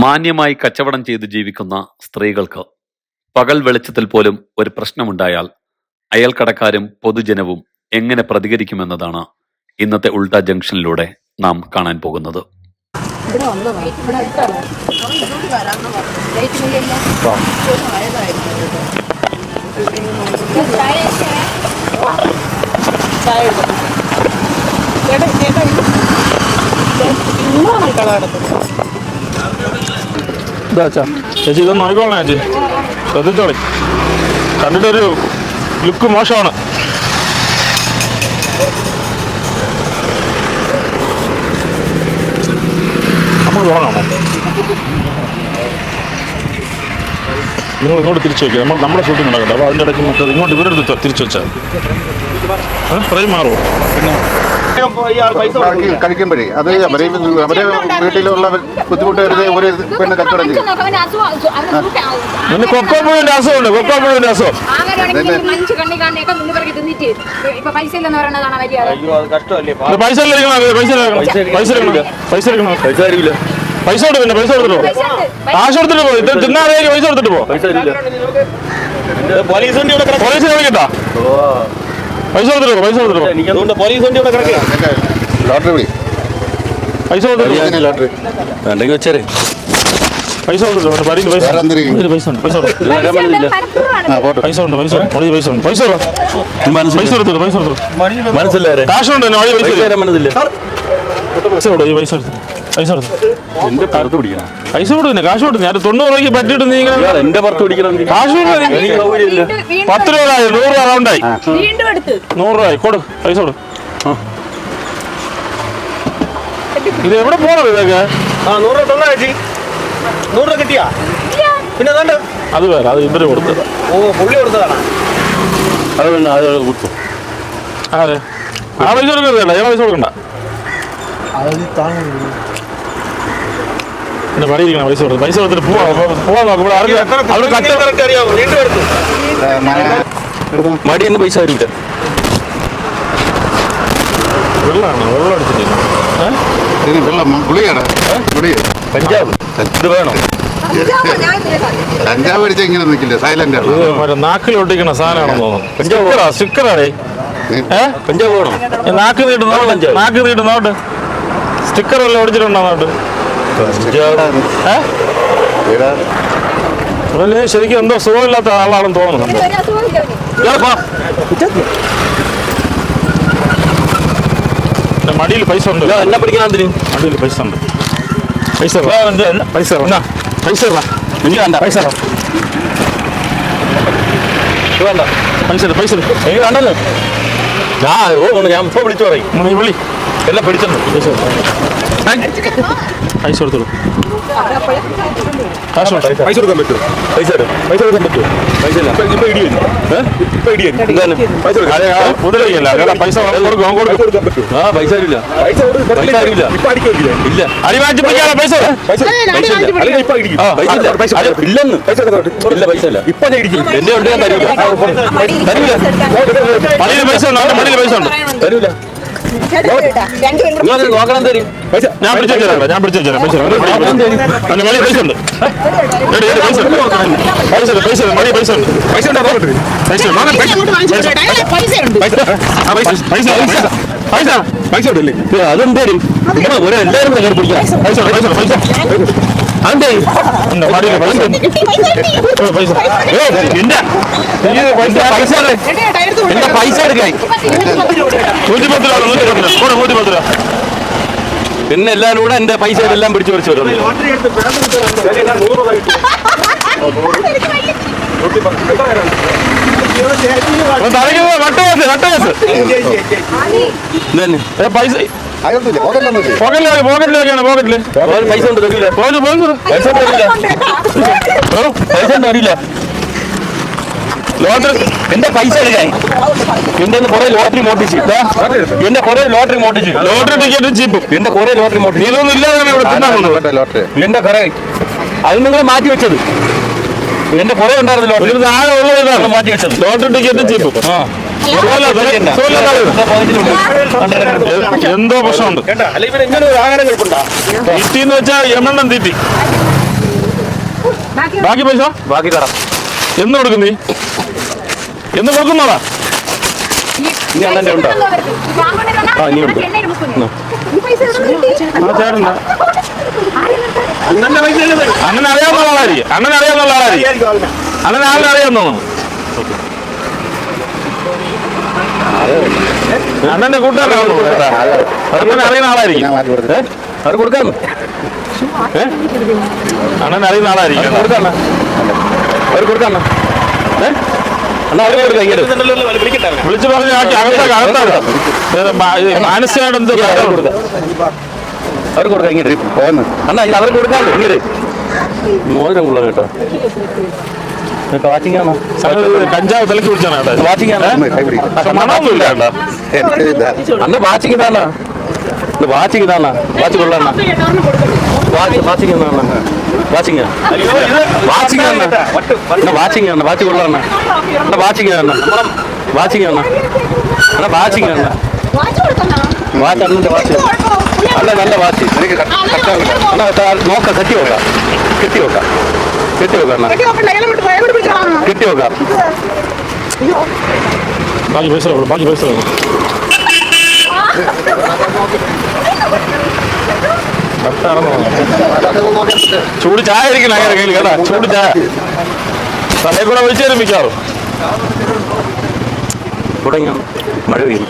മാന്യമായി കച്ചവടം ചെയ്ത് ജീവിക്കുന്ന സ്ത്രീകൾക്ക് പകൽ വെളിച്ചത്തിൽ പോലും ഒരു പ്രശ്നമുണ്ടായാൽ അയൽക്കടക്കാരും പൊതുജനവും എങ്ങനെ പ്രതികരിക്കുമെന്നതാണ് ഇന്നത്തെ ഉൾട്ട ജംഗ്ഷനിലൂടെ നാം കാണാൻ പോകുന്നത്. ചേച്ചി ഇതൊന്നും നോക്കിക്കോളാം ചേച്ചി, ശ്രദ്ധിച്ചോളി. കണ്ടിട്ടൊരു ലുക്ക് മോശമാണ്. നമ്മൾ തുടങ്ങാമോ? നിങ്ങൾ ഇങ്ങോട്ട് തിരിച്ചു വയ്ക്കുക. നമ്മുടെ ഷൂട്ടിംഗ് നടക്കട്ടെ. അപ്പോൾ അതിൻ്റെ ഇടയ്ക്ക് മറ്റേ ഇങ്ങോട്ട് ഇവരെടുത്ത് തിരിച്ചു വെച്ചാൽ ഫ്രെയിം മാറുമോ? പിന്നെ കഴിക്കുമ്പോഴേ അത് അവരെ വീട്ടിലുള്ള ബുദ്ധിമുട്ട് ഒരു പിന്നെ കച്ചവടം ചെയ്യും. പിന്നെ കൊക്കോപ്പുഴിന്റെ അസുഖമുണ്ട്. കൊക്കോപ്പുഴിന്റെ അസുഖം പൈസ കൊടുത്തു. പിന്നെ പൈസ കൊടുത്തിട്ടോ? കാശ് കൊടുത്തിട്ട് പോ. ഇത് തിന്നാതെ പൈസ കൊടുത്തിട്ട് പോ. പോലീസിനെ വിളിക്കട്ടാ? പൈസ കൊടുത്തിട്ടോ? പൈസ കൊടുത്തിട്ടോ? പോലീസ് വണ്ടി ഇവിടെ കിടക്കുക. ലോട്ടറി വിളി. പൈസ കൊടുത്തിട്ടോ? ലോട്ടറി വേണ്ടെങ്കിൽ വെച്ചേരെ. പൈസ കൊടുത്തിട്ടോ? പൈസ ഉണ്ട്. പൈസ ഉണ്ട്. പൈസ ഉണ്ട്. പൈസ ഉണ്ട്. പൈസ ഉണ്ട്. പൈസ ഉണ്ട്. പൈസ കൊടുത്തിട്ടോ? പൈസ കൊടുത്തിട്ടോ? മനസ്സിലായി. കാശുണ്ട്. പൈസ കൊടുത്തു. പൈസ എടുത്തു. പൈസ കൊടുത്തു. എന്റെ പുറത്ത് പിടിക്കണം. പൈസ കൊടുത്തു. കാശ് കൊടുത്തു. ഞാൻ 90 രൂപയ്ക്ക് പറ്റിയിട്ട് നീ എന്റെ പുറത്ത് പിടിക്കണം. കാശ് കൊടുത്തു. 10 രൂപ 100 രൂപ റൗണ്ടായി. 100 രൂപ കൊടു. പൈസ കൊടു. ഇത് എവിടെ പോണത് ഇതൊക്കെ? 100 രൂപ തന്നാ ചേച്ചി. 100 രൂപ കിട്ടിയാ? പിന്നെ അത് വേറെ. അത് ഇവര് കൊടുത്തത്. പുള്ളി കൊടുത്തതാണ്. അത് പിന്നെ അത് കൊടുത്തു. അതെ. ആ പൈസ കൊടുക്കണ്ട. ഏതാ പൈസ കൊടുക്കണ്ട. പിന്നെ പറയിരിക്കണം. പൈസ കൊടുത്തു. പൈസ കൊടുത്തിട്ട് പോവാൻ നോക്കും. മടിയെന്ന് പൈസ വരില്ല. വെള്ളമാണ്. വെള്ളം അടിച്ചിട്ടില്ല. പഞ്ചാബ് ഇത് വേണം. കഞ്ചാവ് അടിച്ച ഇങ്ങനെ നിൽക്കില്ല. സൈലന്റ് ആണ്. മറ്റേ നാക്കിലൊട്ടിക്കണ സാധനമാണെന്ന് തോന്നുന്നു. സ്റ്റിക്കറാണേ. പഞ്ചാബ് വേണം. നാക്ക് നീട്ട് നോട്ട്. നാക്ക് നീട്ട് നോട്ട്. സ്റ്റിക്കറെല്ലാം ഒടിച്ചിട്ടുണ്ടോ നോട്ട്? അതല്ലേ ശരിക്കും എന്തോ സുഖമില്ലാത്ത ആളാണെന്ന് തോന്നുന്നു. മടിയിൽ പൈസ ഉണ്ട്. എന്നെ പിടിക്കാൻ മടിയിൽ പൈസ ഉണ്ട്. പൈസ പൈസ പൈസ എനിക്ക് വേണ്ട. പൈസ വേണ്ട. പൈസ പൈസ എനിക്ക് വേണ്ടല്ലോ. ഞാൻ ഇപ്പൊ വിളിച്ചു പറയും. നീ വിളി. എല്ലാം പിടിച്ചിട്ടുണ്ട്. പൈസ കൊടുത്തോളൂ. കാശ് പൈസ കൊടുക്കാൻ പറ്റുമോ? പൈസ കൊടുക്കാൻ പറ്റുമോ? പൈസ ഇല്ല. ഇപ്പൊ ഇടിയും. ഇപ്പൊ ഇടിയും. മുതലല്ല. പൈസ കൊടുക്കാൻ പറ്റുമോ? ആ പൈസ ഇല്ല. പൈസ ഇല്ല. ഇപ്പൊ അടിക്കില്ല. ഇല്ല. അടിമാറ്റി പൈസ പൈസ ഇപ്പൊ ഇടിക്കും. പൈസ ഇല്ലെന്ന്. ഇല്ല പൈസ ഇല്ല. ഇപ്പൊ ഞാൻ ഇടിക്കും. എന്റെ ഉണ്ട്. ഞാൻ തരൂല. മടിയിൽ പൈസ ഉണ്ട്. മടിയിൽ പൈസ ഉണ്ട്. തരൂല. നോക്കണം തരും. ഞാൻ പിടിച്ചു തരാം. ഞാൻ പിടിച്ചു തരാം. പൈസ മടി പൈസ ഉണ്ട്. പൈസ പൈസ മടി പൈസ ഉണ്ട്. പൈസ ഉണ്ടോ? പൈസ പൈസ ഉണ്ടല്ലേ? അതും തരും. എല്ലാവരും പിടിക്കാം. പൈസ പൈസ പൈസ അതെ മടിയിൽ പൈസ പൈസ എന്റെ പൈസ എടുക്കാൻ 110 രൂപ 110 രൂപ. പിന്നെ എല്ലാവരും കൂടെ എന്റെ പൈസ എല്ലാം പിടിച്ചു പറിച്ചു വരും. പൈസ പോക്കറ്റിലേക്കാണ്. പോക്കറ്റില് പൈസ ഉണ്ട്. പൈസ അറിയില്ല. ലോട്ടറി എന്റെ പൈസ എടുക്കാൻ എന്റെ കുറെ ലോട്ടറി മോട്ടിച്ച്. എന്റെ കുറെ ലോട്ടറി മോട്ടിച്ച്. ലോട്ടറി ടിക്കറ്റും ചീപ്പും. എന്റെ കുറെ ലോട്ടറി മോട്ടിച്ച്. ഇതൊന്നും ഇല്ലാതെ ഇവിടെ തിന്നാ ലോട്ടറി. എന്റെ കുറെ അത് നിങ്ങൾ മാറ്റി വെച്ചത്. എന്റെ കുറെ ഉണ്ടായിരുന്നു ലോട്ടറി. താഴെ ഉള്ളതാണ് മാറ്റി വെച്ചത്. ലോട്ടറി ടിക്കറ്റും ചീപ്പും. എന്തോ പ്രശ്നമുണ്ട്. ഇങ്ങനെ ഒരു ആഹാരം കഴിപ്പുണ്ടോ? തീറ്റിന്ന് വെച്ചാൽ എണ്ണം തീറ്റി. ബാക്കി പൈസ ബാക്കി തരാം. എന്ന് കൊടുക്കും നീ? എന്ന് കൊടുക്കുന്നോടാ? ഇനി അണ്ണൻ്റെ ഉണ്ടോ? ആ ഇനി ഉണ്ട്. ആ ചേട്ടൻ്റെ അണ്ണനെ അറിയാവുന്ന ആളായിരിക്കും. അണ്ണനെ അറിയാവുന്ന ആളായിരിക്കും. അണ്ണനെ ആളിനെ അറിയാമെന്ന് തോന്നുന്നു. അണ്ണന്റെ കൂട്ടുകാരാണ്. അണ്ണനെ അറിയുന്ന ആളായിരിക്കും. അവർ കൊടുക്കാന്ന് അണ്ണനെ അറിയുന്ന ആളായിരിക്കും. കൊടുക്കാണ്ണ അവർ കൊടുക്കാണ്ണ അണ്ണാ അവർ കൊടുക്കാം. ഇങ്ങോട്ട് വിളിച്ചു പറഞ്ഞ് ആക്കി അകത്താണ് മാനസികമായിട്ട് എന്ത് അവർ കൊടുക്കാം. ഇങ്ങോട്ട് പോയെന്ന് അണ്ണാ ഇത് അവർ കൊടുക്കാമല്ലോ. ഇങ്ങോട്ട് മോതിരം കൊള്ളാം കേട്ടോ. വാച്ചിങ്ങാണോ? കഞ്ചാവ് തലക്ക് പിടിച്ചാണ് കേട്ടോ. വാച്ചിങ്ങാണോ? മണമൊന്നുമില്ല കേട്ടോ. അന്ന് വാച്ചിങ് താണ വാച്ചിങ് താണ വാച്ച് കൊള്ളാണ watching watching watching watching watching watch കൊള്ളാണ വാച്ചിങ് വാച്ചിങ് വാച്ചിങ് വാച്ച് അണ്ണന്റെ വാച്ച് അല്ല നല്ല വാച്ച് നോക്കാം. കെട്ടി വെക്കാം കെട്ടി വെക്കാം കെട്ടി വെക്കാം കെട്ടി വെക്കാം. ബാക്കി പൈസ ബാക്കി പൈസ ചൂട് ചായ ഇരിക്കണം അങ്ങനെ കയ്യിൽ കേട്ടാ. ചൂട് ചായ തലേ കൂടെ വെച്ച് തരും മിക്കാറും. തുടങ്ങി മഴ പെയ്യുന്നു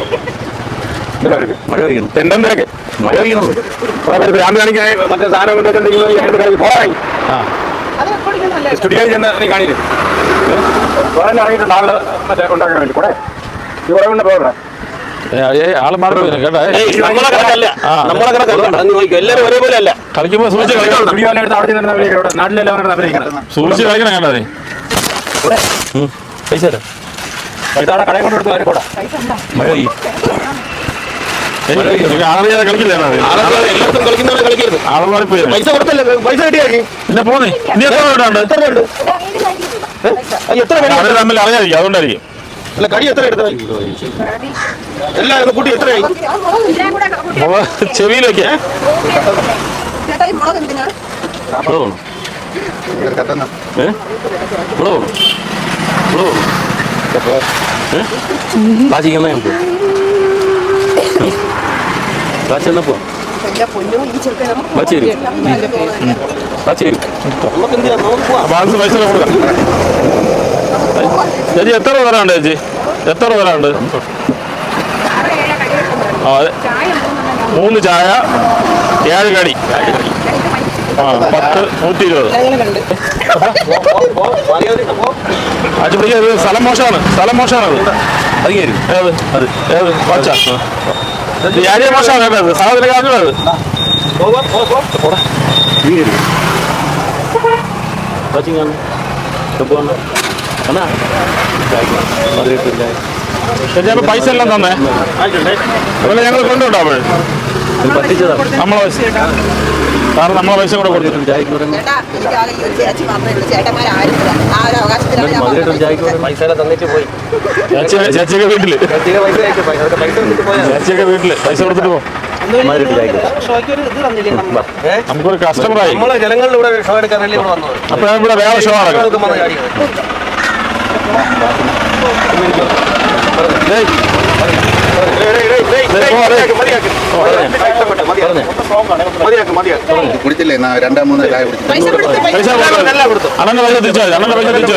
മഴ പെയ്യുന്നു തെണ്ടന്റെയൊക്കെ മഴ പെയ്യുന്നു. മറ്റേ സാധനം സ്റ്റുഡിയോ ചെന്ന് നീ കാണില്ലേ നാളെ മറ്റേ ഉണ്ടാക്കാൻ വേണ്ടി കൂടെ ഇവിടെ പോകണം. ആള് മാറി കേട്ടാ. എല്ലാവരും ഒരേപോലെ അല്ല. കളിക്കുമ്പോ സൂക്ഷിച്ച് കളിക്കണം. നാട്ടിലെല്ലാവരും അഭിനയിക്കണം. സൂക്ഷിച്ച് കളിക്കണം കേട്ടാ. നീ പൈസ തരാം. കടയിൽ കൊണ്ടെടുത്ത് വരെ കൂടാ. മഴ പെയ്യും ആറിയാതെ കളിക്കില്ല. എല്ലായിടത്തും കളിക്കുന്നവരെ കളിക്കരുത്. ആള് മാറിപ്പോയി. പൈസ കൊടുത്തല്ലേ പൈസ കിട്ടിയാക്കി പിന്നെ പോന്നേ. ഇനി എത്ര വീടുണ്ട്? എത്ര പേരുണ്ട്? എത്ര പേര് അവര് തമ്മിൽ അറിയാതിരിക്കും. അതുകൊണ്ടായിരിക്കും. അല്ല കടി എത്ര എടുത്ത എല്ലാവരും കൂട്ടി എത്രയായി? ചെവിയിലൊക്കെ ബാലൻസ് പൈസ കൊടുക്കാം. ചേച്ചി എത്ര തരാണ്ട്? ചേച്ചി എത്ര തരാണ്ട്? ആ അതെ 3 ചായ 7 കടി 10 120. അച്ഛപ്പിടിക്ക് സ്ഥലം മോശമാണ്. സ്ഥലം മോശമാണ്. അത് ഏത് അത് ഏത് വാച്ചാ ഏരിയ മോശമാണ് കേട്ടത്. സാധന കാരണത് ചേച്ചി പൈസ എല്ലാം തന്നെ അതുപോലെ ഞങ്ങൾ കൊണ്ടുണ്ടാവും. നമ്മളെ പൈസ സാറ് നമ്മളെ പൈസ കൂടെ കൊടുത്തിട്ടുണ്ട്. ചേച്ചിയൊക്കെ വീട്ടില് ചേച്ചിയൊക്കെ വീട്ടില് പൈസ കൊടുത്തിട്ട് പോകും. നമുക്കൊരു കസ്റ്റമറായി. ജനങ്ങളിലൂടെ ഷോ എടുക്കാനല്ലേ ഇവിടെ വന്നത്. അപ്പൊ ഇവിടെ വേറെ ഷോ നടക്കും. കുടിച്ചില്ലേ 2-3 ചായ പൈസ അണ്ണന്റെ പൈസ തിരിച്ചു. അണ്ണന്റെ പൈസ തിരിച്ചു.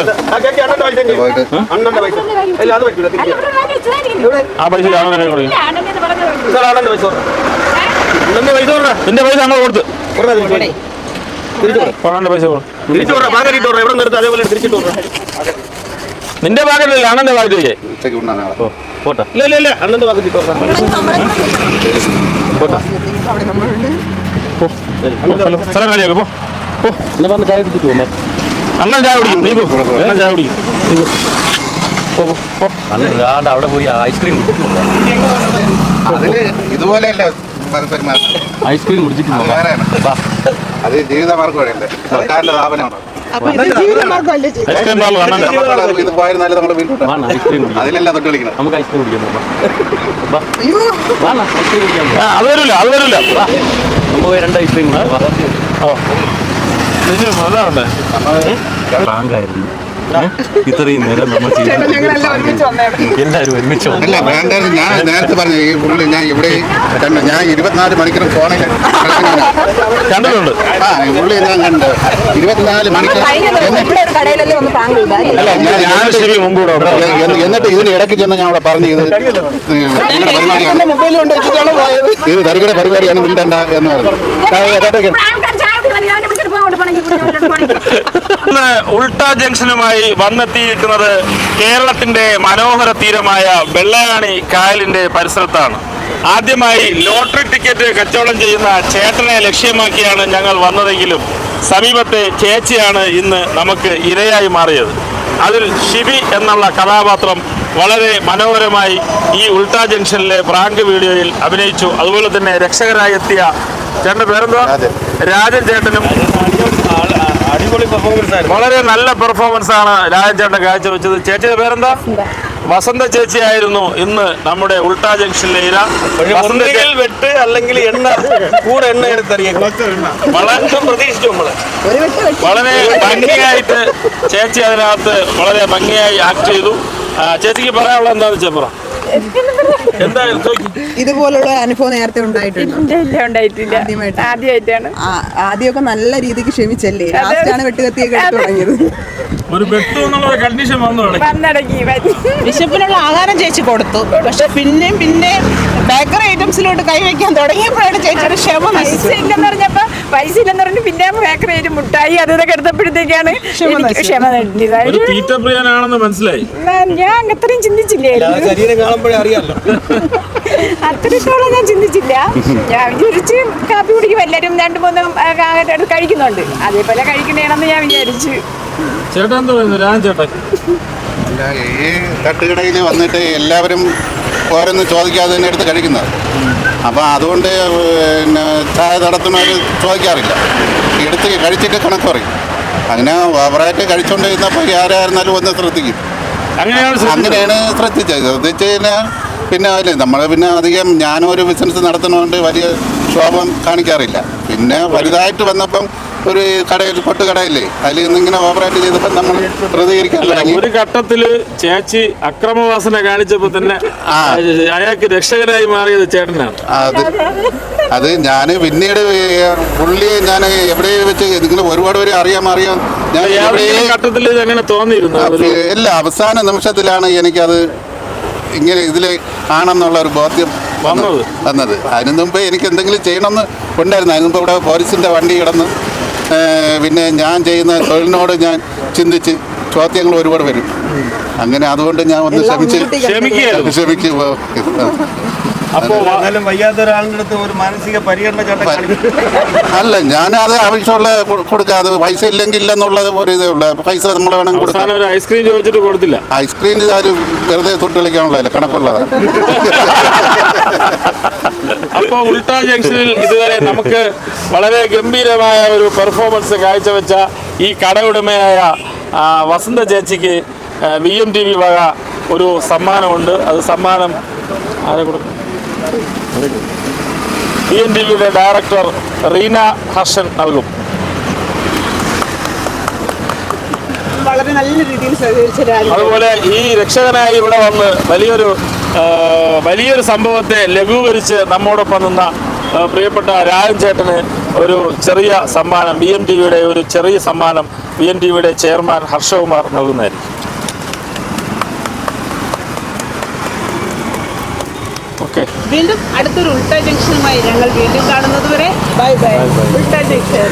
ആ പൈസ അണ്ണനെ കൊടുക്കും. നിന്റെ പൈസ ഞങ്ങൾ കൊടുത്ത് അണ്ണന്റെ പൈസ നിന്റെ പാക്കറ്റില്ല അണ്ണന്റെ പാക്കറ്റ്. ഉച്ചയ്ക്ക് ഉണ്ടാകുന്ന പോട്ടെ ഇല്ല ഇല്ല അണ്ണന്റെ പാക്കറ്റ് സ്ഥലം കളിയാക്കും. പോ എന്നാ പറഞ്ഞ ചായ കുടിച്ചിട്ട് പോകുമ്പോ അണ്ണൻ ചായ കുടിക്കും. നീ പോ. അണ്ണൻ ചായ കുടിക്കും. അണ്ണൻ അവിടെ പോയി ഐസ്ക്രീം അതില് ഇതുപോലെയല്ല ഐസ്ക്രീം കുടിച്ചിട്ട് അത് ജീവിതമാർഗ്ഗമല്ലേ, സർക്കാരിന്റെ സ്ഥാപനമാണ്. ഐസ്ക്രീം പാർലർ അണ്ണന്റെ. ഇത് പോയിരുന്നാലും നമ്മുടെ വീട്ടിൽ ഐസ്ക്രീം അതിലെല്ലാം തൊട്ട് കളിക്കണം. നമുക്ക് ഐസ്ക്രീം കുടിക്കാം. ഐസ്ക്രീം കുടിക്കാം. അത് വരില്ല. അത് വരില്ല. നമുക്ക് 2 ഐസ്ക്രീം ഓ അതാവണ്ടേ ഇത്രയും നേരം നമ്മൾ എല്ലാവരും ഒരുമിച്ച് അല്ല വേണ്ടത് ഞാൻ നേരത്തെ പറഞ്ഞു ഈ പുള്ളി ഞാൻ ഇവിടെ കണ്ടു ഞാൻ 24 മണിക്കൂർ ഫോണിൽ കണ്ടിട്ടുണ്ട്. ആ പുള്ളി ഞാൻ കണ്ടു 24 മണിക്കൂർ അല്ല ഞാൻ ശരി മുമ്പ് കൂടെ എന്നിട്ട് ഇതിന് ഇടയ്ക്ക് ചെന്ന് ഞാൻ അവിടെ പറഞ്ഞു ഇത് നിങ്ങളുടെ പരിപാടിയാണ് ഇത് തരികയുടെ പരിപാടിയാണ് വിടണ്ട എന്ന് പറഞ്ഞു ഇന്ന് ഉൾട്ടാ ജംഗ്ഷനുമായി വന്നെത്തിയിരിക്കുന്നത് കേരളത്തിന്റെ മനോഹര തീരമായ വെള്ളയാണി കായലിന്റെ പരിസരത്താണ്. ആദ്യമായി ലോട്ടറി ടിക്കറ്റ് കച്ചവടം ചെയ്യുന്ന ചേട്ടനെ ലക്ഷ്യമാക്കിയാണ് ഞങ്ങൾ വന്നതെങ്കിലും സമീപത്തെ ചേച്ചിയാണ് ഇന്ന് നമുക്ക് ഇരയായി മാറിയത്. അതിൽ ഷിബി എന്നുള്ള കഥാപാത്രം വളരെ മനോഹരമായി ഈ ഉൾട്ടാ ജംഗ്ഷനിലെ പ്രാങ്ക് വീഡിയോയിൽ അഭിനയിച്ചു. അതുപോലെ തന്നെ രക്ഷകരായി എത്തിയ ചേട്ടന്റെ പേരെന്താ? രാജൻ ചേട്ടനും അടിപൊളി പെർഫോമൻസ് ആയിരുന്നു. വളരെ നല്ല പെർഫോമൻസ് ആണ് രാജൻ ചേട്ടൻ കാഴ്ചവെച്ചത്. ചേച്ചിയുടെ പേരെന്താ? വസന്ത ചേച്ചിയായിരുന്നു ഇന്ന് നമ്മുടെ ഉൾട്ടാ ജംഗ്ഷനിലെ ഇര. ഒന്നുകിൽ വെട്ട് അല്ലെങ്കിൽ എണ്ണ കൂടെ എണ്ണ എടുത്തറിയാം വളരെ പ്രതീക്ഷിച്ചു നമ്മള്. വളരെ ഭംഗിയായിട്ട് ചേച്ചി അതിനകത്ത് വളരെ ഭംഗിയായി ആക്ട് ചെയ്തു. ചേച്ചിക്ക് പറയാനുള്ള എന്താണെന്ന് വെച്ചാൽ പറ. എന്തായാലും ഇതുപോലുള്ള അനുഭവം നേരത്തെ ഉണ്ടായിട്ടുണ്ട്? ഉണ്ടായിട്ടില്ല, ആദ്യമായിട്ടാണ്. ആദ്യമൊക്കെ നല്ല രീതിക്ക് ക്ഷമിച്ചല്ലേ, ലാസ്റ്റാണ് വെട്ടുകത്തിയൊക്കെ എടുത്തു തുടങ്ങിയത്. ഒരു വെട്ടു എന്നുള്ള കണ്ടീഷൻ വന്നടക്കി വിശപ്പിനുള്ള ആഹാരം ചേച്ചി കൊടുത്തു, പക്ഷെ പിന്നെയും ബേക്കറി ഐറ്റംസിലോട്ട് കൈവയ്ക്കാൻ തുടങ്ങിയപ്പോഴാണ് ചേച്ചിയുടെ ക്ഷമ. പൈസ ഇല്ലെന്ന് പറഞ്ഞപ്പോ പൈസ ഇല്ലെന്ന് പറഞ്ഞു പിന്നെ ബേക്കറി ആയിട്ട് മുട്ടായി അതൊക്കെ എടുത്തപ്പോഴത്തേക്കാണ് ക്ഷമ ഒരു തീറ്റപ്രിയനാണെന്ന് മനസ്സിലായി. ഞാൻ അത്രയും ചിന്തിച്ചില്ലേ, ശരീരം കാണുമ്പോഴേ അറിയാമല്ലോ. അത്രത്തോളം ഞാൻ ചിന്തിച്ചില്ല. ഞാൻ വിചാരിച്ച് കാപ്പി കുടിക്കും എല്ലാവരും 2-3 കഴിക്കുന്നുണ്ട്, അതേപോലെ കഴിക്കണേണെന്ന് ഞാൻ വിചാരിച്ചു. ചേട്ടൻ എന്താ പറയുന്നത്? രാജൻ ചേട്ടൻ ഈ തട്ടുകടയിൽ വന്നിട്ട് എല്ലാവരും ഓരോന്നും ചോദിക്കാതെ തന്നെ എടുത്ത് കഴിക്കുന്നത്. അപ്പോൾ അതുകൊണ്ട് പിന്നെ ചായ നടത്തുന്നവർ ചോദിക്കാറില്ല, എടുത്ത് കഴിച്ചിട്ട് കണക്ക് പറയും. അങ്ങനെ ഓവറായിട്ട് കഴിച്ചുകൊണ്ട് ഇരുന്നപ്പോൾ ആരായിരുന്നാലും ഒന്ന് ശ്രദ്ധിക്കും. അങ്ങനെയാണ് ശ്രദ്ധിച്ച് കഴിഞ്ഞാൽ പിന്നെ അതിൽ നമ്മൾ പിന്നെ അധികം ഞാനും ഒരു ബിസിനസ് നടത്തുന്നതുകൊണ്ട് വലിയ ക്ഷോഭം കാണിക്കാറില്ല. പിന്നെ വലുതായിട്ട് വന്നപ്പം ഒരു കടയിൽ പൊട്ടുകടയില്ലേ, അതിൽ നിന്നിങ്ങനെ ഓവറായിട്ട് ചെയ്തപ്പോൾ നമ്മൾ പ്രതികരിക്കാൻ തുടങ്ങി. ഒരു ഘട്ടത്തില് ചേച്ചി അക്രമവാസന കാണിച്ചപ്പോ തന്നെ അയാൾക്ക് രക്ഷകരായി മാറിയത് ചേട്ടനാണ്. അത് ഞാൻ പിന്നീട് പുള്ളിയെ ഞാൻ എവിടെ വെച്ച് നിങ്ങൾ ഒരുപാട് പേര് അറിയാം ഞാൻ ഘട്ടത്തിൽ അങ്ങനെ തോന്നിയിരുന്നു. എല്ലാ അവസാന നിമിഷത്തിലാണ് എനിക്കത് ഇങ്ങനെ ഇതിൽ ആണെന്നുള്ള ഒരു ബോധ്യം വന്നത്. അതിന് മുമ്പ് എനിക്ക് എന്തെങ്കിലും ചെയ്യണമെന്ന് ഉണ്ടായിരുന്നു. അതിന് മുമ്പ് ഇവിടെ പോലീസിൻ്റെ വണ്ടി കിടന്ന് പിന്നെ ഞാൻ ചെയ്യുന്ന തൊഴിലിനോട് ഞാൻ ചിന്തിച്ച് ചോദ്യങ്ങൾ ഒരുപാട് വരും. അങ്ങനെ അതുകൊണ്ട് ഞാൻ ഒന്ന് ക്ഷമിക്കും. അപ്പോൾ വയ്യാത്ത ഒരാളുടെ അടുത്ത് ഒരു മാനസിക പരിഗണന അല്ല, ഞാനത് ആവശ്യമുള്ള കൊടുക്കാതെ പൈസ ഇല്ലെങ്കിൽ ഇല്ലെന്നുള്ളത് ഒരു ഇതേ ഉള്ളൂ. പൈസ നമ്മൾ വേണം കൊടുക്കാൻ. ഐസ്ക്രീം ചോദിച്ചിട്ട് കൊടുത്തില്ല. ഐസ്ക്രീം ആരും വെറുതെ തൊട്ട് കളിക്കാനുള്ളതല്ല, കണക്കുള്ളതാണ്. അപ്പോൾ ഉൾട്ടാ ജംഗ്ഷനിൽ ഇതുവരെ നമുക്ക് വളരെ ഗംഭീരമായ ഒരു പെർഫോമൻസ് കാഴ്ചവെച്ച ഈ കട ഉടമയായ വസന്ത ചേച്ചിക്ക് VMTV വക ഒരു സമ്മാനമുണ്ട്. അത് സമ്മാനം ആരെ കൊടുക്കും? VMTVയുടെ ഡയറക്ടർ റീന ഹർഷൻ നൽകും. വളരെ നല്ല രീതിയിൽ സഹകരിച്ച അതുപോലെ ഈ രക്ഷകനായി ഇവിടെ വന്ന് വലിയൊരു സംഭവത്തെ ലഘൂകരിച്ച് നമ്മോടൊപ്പം നിന്ന പ്രിയപ്പെട്ട രാജൻ ചേട്ടന് ഒരു ചെറിയ സമ്മാനം, VMTVയുടെ ഒരു ചെറിയ സമ്മാനം VMTVയുടെ ചെയർമാൻ ഹർഷകുമാർ നൽകുന്നതായിരിക്കും. വീണ്ടും അടുത്തൊരു ഉൾട്ടാ ജംഗ്ഷനുമായി ഞങ്ങൾ വീണ്ടും കാണുന്നത് വരെ ബൈ ബൈ. ഉൾട്ടാ ജംഗ്ഷൻ.